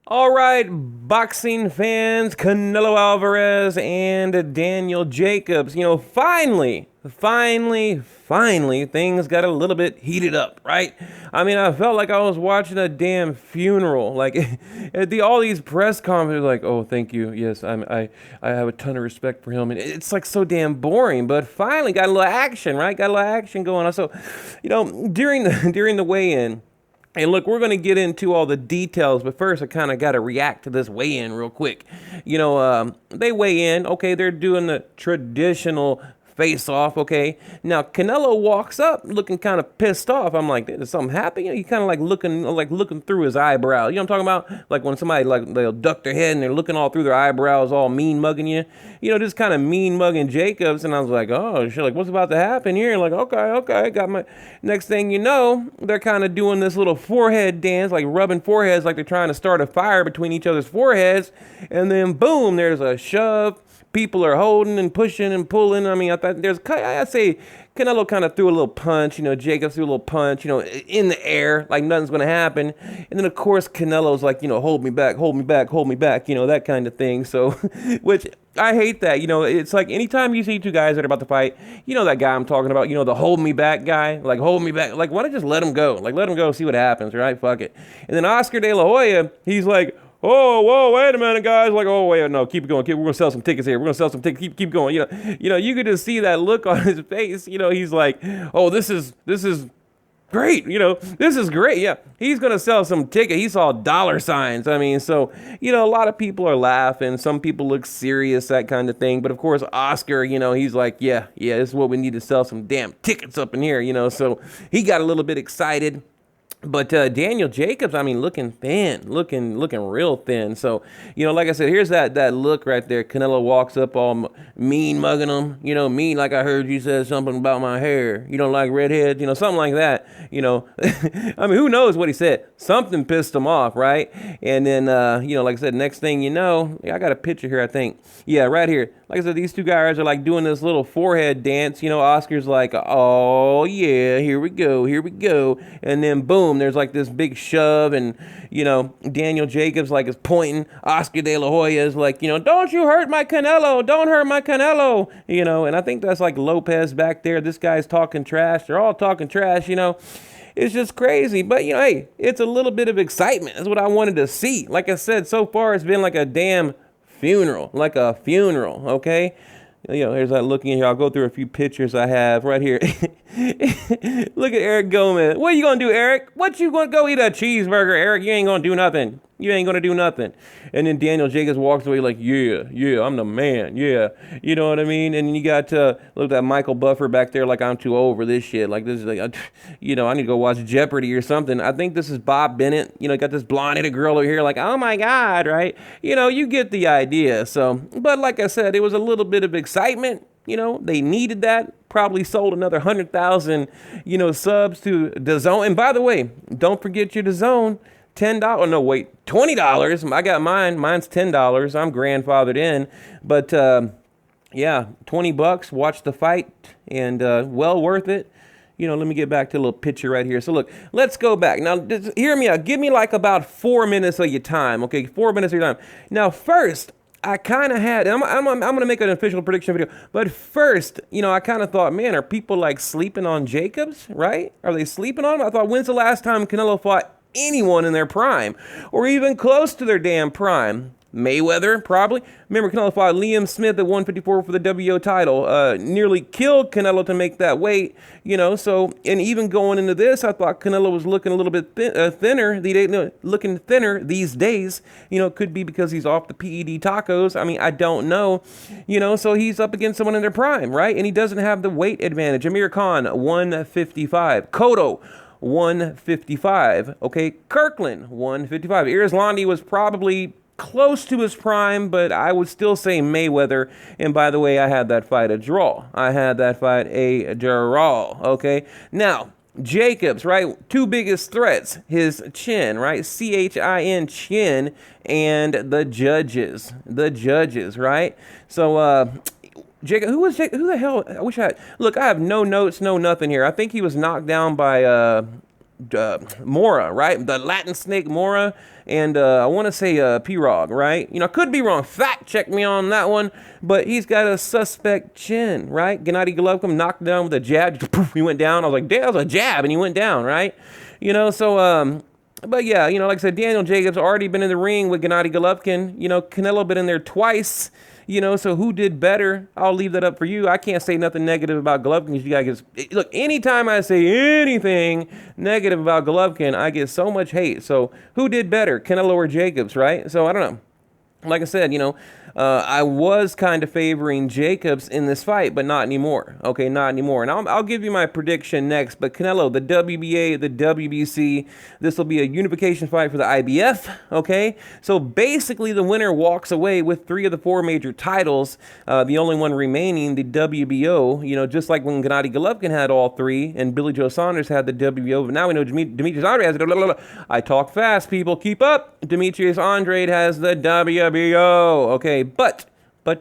All right, boxing fans, Canelo Alvarez and Daniel Jacobs. Finally, things got a little bit heated up, right? I mean, I felt like I was watching a damn funeral. Like, all these press conferences, like, oh, thank you, yes, I have a ton of respect for him, and it's like so damn boring. But finally, got a little action, right? Got a little action going on. So, during the weigh-in. And look, we're going to get into all the details, but first I kind of got to react to this weigh-in real quick. They weigh in, okay, they're doing the traditional face-off, okay. Now, Canelo walks up looking kind of pissed off. I'm like, did something happen? He kind of looking through his eyebrow. You know what I'm talking about? Like when somebody, like, they'll duck their head and they're looking all through their eyebrows, all mean mugging you. Just kind of mean mugging Jacobs. And I was like, oh, shit, like, what's about to happen here? Like, okay, got my... Next thing you know, they're kind of doing this little forehead dance, like rubbing foreheads like they're trying to start a fire between each other's foreheads. And then, boom, there's a shove. People are holding and pushing and pulling. I mean, I'd say Canelo kind of threw a little punch, Jacobs threw a little punch, in the air, like nothing's going to happen. And then, of course, Canelo's like, hold me back, hold me back, hold me back, that kind of thing. So, which I hate that. It's like anytime you see two guys that are about to fight, that guy I'm talking about, the hold me back guy, like hold me back. Like, why don't you just let him go? Like, let him go, see what happens, right? Fuck it. And then Oscar De La Hoya, he's like, oh, whoa, wait a minute, guys. Like, oh, wait, no, keep it going. We're going to sell some tickets here. We're going to sell some tickets. Keep going. You could just see that look on his face. He's like, oh, this is great. This is great. Yeah, he's going to sell some ticket. He saw dollar signs. I mean, so, a lot of people are laughing. Some people look serious, that kind of thing. But, of course, Oscar, he's like, yeah, this is what we need to sell some damn tickets up in here, So he got a little bit excited. But Daniel Jacobs, I mean, looking thin, looking real thin. So, like I said, here's that look right there. Canelo walks up all mean mugging him, mean like I heard you said something about my hair. You don't like redheads, something like that, I mean, who knows what he said? Something pissed him off, right? And then, like I said, next thing you know, I got a picture here, I think. Yeah, right here. Like I said, these two guys are like doing this little forehead dance. Oscar's like, oh, yeah, here we go. And then, boom, there's like this big shove. And, Daniel Jacobs like is pointing. Oscar De La Hoya is like, don't you hurt my Canelo. Don't hurt my Canelo. And I think that's like Lopez back there. This guy's talking trash. They're all talking trash, It's just crazy. But, hey, it's a little bit of excitement. That's what I wanted to see. Like I said, so far it's been like a damn funeral, okay? Here's that looking here. I'll go through a few pictures I have right here. Look at Eric Gomez. What are you gonna do, Eric? What you gonna go eat a cheeseburger, Eric? You ain't gonna do nothing. And then Daniel Jacobs walks away like, yeah, I'm the man. Yeah, you know what I mean? And you got look at Michael Buffer back there like, I'm too old for this shit. Like, this is like, I need to go watch Jeopardy or something. I think this is Bob Bennett. Got this blonde-headed girl over here like, oh my God, right? You get the idea. So, but like I said, it was a little bit of excitement. They needed that. Probably sold another 100,000, subs to DAZN. And by the way, don't forget your DAZN. $10. No, wait, $20. I got mine. Mine's $10. I'm grandfathered in. But yeah, $20. Watch the fight, and well worth it. Let me get back to a little picture right here. So look, let's go back. Now, just hear me out. Give me like about 4 minutes of your time, okay? 4 minutes of your time. Now, first, I kind of had, I'm going to make an official prediction video, but first, I kind of thought, man, are people like sleeping on Jacobs, right? Are they sleeping on him? I thought, when's the last time Canelo fought anyone in their prime or even close to their damn prime? Mayweather, probably. Remember, Canelo fought Liam Smith at 154 for the WO title. Nearly killed Canelo to make that weight, So, and even going into this, I thought Canelo was looking a little bit thinner. Looking thinner these days. Could be because he's off the PED tacos. I mean, I don't know. So he's up against someone in their prime, right? And he doesn't have the weight advantage. Amir Khan, 155. Cotto, 155. Okay, Kirkland, 155. Islandi was probably close to his prime, but I would still say Mayweather. And by the way, I had that fight a draw. Okay, now Jacobs, right? Two biggest threats: his chin, right? CHIN, chin, and the judges, right? So Jacob, who was Jacob? Who the hell? I wish I had. Look, I have no notes, no nothing here. I think he was knocked down by Mora, right? The Latin snake Mora, and I want to say P-Rog, right? You know, I could be wrong. Fact check me on that one, but he's got a suspect chin, right? Gennady Golovkin knocked him down with a jab. Poof, he went down. I was like, damn, that was a jab, and he went down, right? You know, so but yeah, you know, like I said, Daniel Jacobs already been in the ring with Gennady Golovkin. You know, Canelo been in there twice. You know, so who did better? I'll leave that up for you. I can't say nothing negative about Golovkin because you guys look. Anytime I say anything negative about Golovkin, I get so much hate. So who did better, Canelo or Jacobs? Right? So I don't know. Like I said, you know, I was kind of favoring Jacobs in this fight, but not anymore. Okay, not anymore. And I'll give you my prediction next. But Canelo, the WBA, the WBC, this will be a unification fight for the IBF. Okay, so basically the winner walks away with 3 of the 4 major titles. The only one remaining, the WBO. You know, just like when Gennady Golovkin had all 3 and Billy Joe Saunders had the WBO. But now we know Demetrius Andrade has it. I talk fast, people. Keep up. Demetrius Andrade has the WBO. Okay, but I'm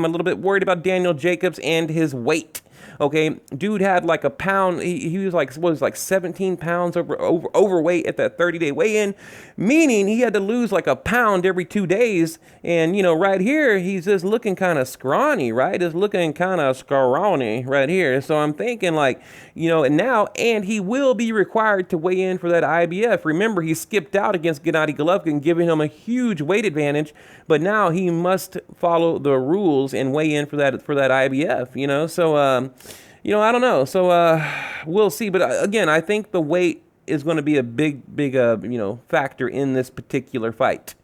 a little bit worried about Daniel Jacobs and his weight. Okay, dude had like a pound. He was like, what was it, like 17 pounds overweight at that 30-day weigh-in, meaning he had to lose like a pound every 2 days. And you know, right here, he's just looking kind of scrawny, right? Just looking kind of scrawny right here. So I'm thinking like, you know, and he will be required to weigh in for that IBF. Remember, he skipped out against Gennady Golovkin, giving him a huge weight advantage. But now he must follow the rules and weigh in for that IBF. You know, so you know, I don't know. So we'll see. But again, I think the weight is going to be a big you know, factor in this particular fight.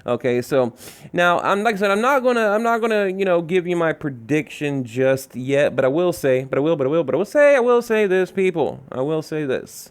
Okay, so now like I said, I'm not gonna you know, give you my prediction just yet, but I will say this, people. I will say this.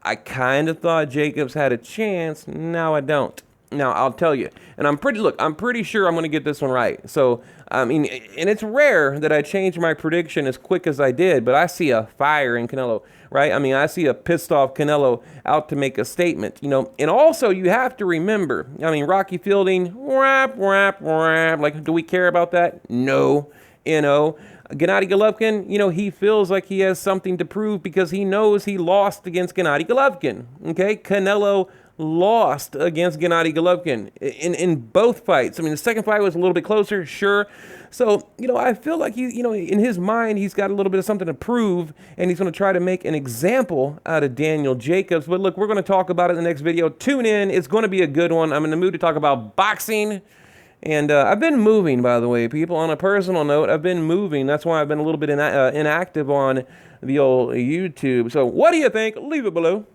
I kind of thought Jacobs had a chance. Now I don't. Now I'll tell you, and I'm pretty sure I'm going to get this one right. So I mean, and it's rare that I change my prediction as quick as I did, but I see a fire in Canelo, right? I mean, I see a pissed off Canelo out to make a statement, you know. And also, you have to remember, I mean, Rocky Fielding, like, do we care about that? No, you know. Gennady Golovkin, you know, he feels like he has something to prove because he knows he lost against Gennady Golovkin. Okay, Canelo lost against Gennady Golovkin in both fights. I mean, the second fight was a little bit closer, sure. So, you know, I feel like you know, in his mind, he's got a little bit of something to prove, and he's going to try to make an example out of Daniel Jacobs. But look, we're going to talk about it in the next video. Tune in. It's going to be a good one. I'm in the mood to talk about boxing. And I've been moving, by the way, people. On a personal note, I've been moving. That's why I've been a little bit inactive on the old YouTube. So what do you think? Leave it below.